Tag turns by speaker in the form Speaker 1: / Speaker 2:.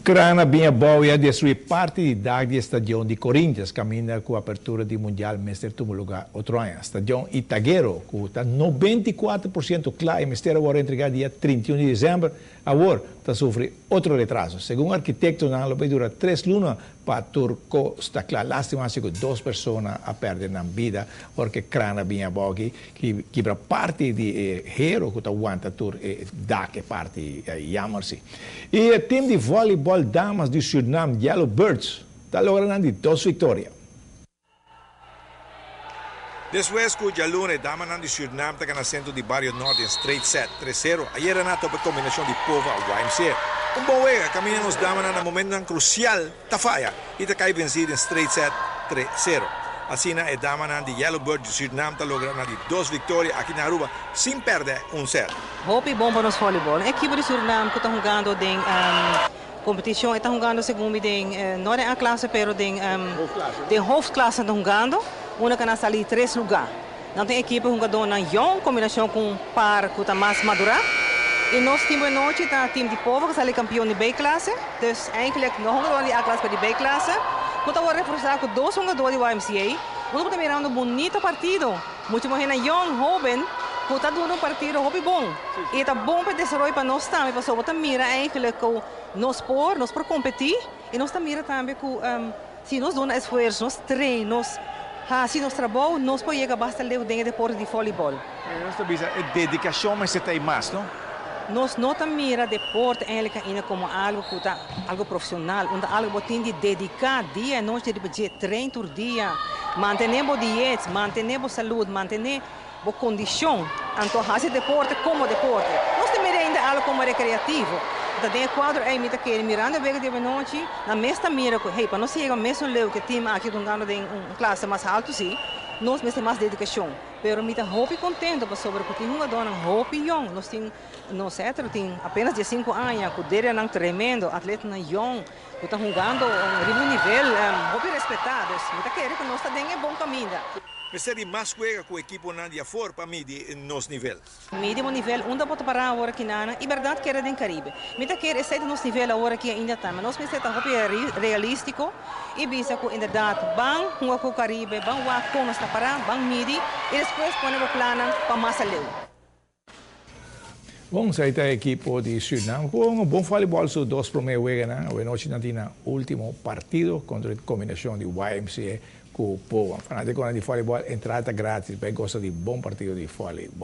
Speaker 1: Ucrânia bem boa e destruir parte da estação de Corinthians, caminha com a abertura do Mundial Mestre Tumo lugar outro ano. Estação Itaguero, que está 94% claro, Mestre agora entregar dia 31 de dezembro, agora está sofrendo outro retraso. Segundo o arquiteto, não vai durar 3 lunas para turco, está claro, lástima que 2 pessoas a perder a vida, porque Ucrânia bem boa que quebra parte de hero que está aguenta tur da que parte chama-se. E o time de voleibol damas de Suriname, Yellow Birds, está logrando 2 vitórias.
Speaker 2: Después que ya lunes, damas de Suriname está ganando de Barrio Norte en straight set 3-0. Ayer era nato por combinación de Pova YMCA. Un buen juego, caminan los damas en el momento crucial, ta falla, y te cae vencido en straight set 3-0. Así na damas de Yellow Bird de Suriname está logrando 2 victorias aqui na Aruba, sin perder un set.
Speaker 3: Hope bom para nos voleibol. A equipe de Suriname que está jogando de competição, está jogando segundo não é a classe, pero de hoofdklasse está jogando. Uma que está ali 3 lugares. Não tem equipe jogando na young, combinação com par que está mais madura. E nós temos noite tá time de povo que está ali campeão de B-classe. Então, eigenlijk não jogando ali a classe de B-classe. Que está reforçado com 2 jogadores de YMCA. Um está mirando um bonito partido. Muito bom na young, jovem. Que está dando partido muito bom. E está bom para desenvolver para nós também. Para nós mira eigenlijk nós por competir. E nós mira também que se nós damos esforço, nós treinamos. Se nós trabalhamos, nós podemos chegar bastante longe dentro do deporte de voleibol.
Speaker 4: Nós temos dedicação, mas você tem mais, não?
Speaker 3: Nós não mira deporte ainda como algo profissional, onde algo tem de dedicar dia e noite de fazer treino por dia, mantenemos dieta, mantenemos saúde, mantenemos boa condição, então fazer deporte como deporte. Nós temos ainda algo como recreativo. Tem quadro aí mita que mirando vega de noite, na mesma mira que hey, para nós chegar mesmo leu que time aqui jogando em classe mais alto sim, nós temos mais dedicação. Pero mita hope contento para sobre que tem uma dona hope young, nós tem tem apenas 15 anos, que dele é tremendo, atleta na young, que está jogando um nível hope respeitados. Mita quer que nós também é bom caminho.
Speaker 2: Mas mais juega com o equipe na dia fora para medir nosso nível.
Speaker 3: Medimos nível, onde pode parar agora aqui na e verdade que era em Caribe. Mita quer esse nosso nível agora aqui ainda está, mas nós precisamos ser realístico e bisa que verdade bang com o Caribe, bang wa com nós parar, bang midi e depois ponemos plano para mais além.
Speaker 1: Bom, sai da equipe de Suriname com um bom voleibol sobre 2 primeiros jogos, né? Hoje noite na último partido contra a combinação de YMCA com o Pova. Fanático de voleibol, entrada grátis, para gostar de bom partido de voleibol.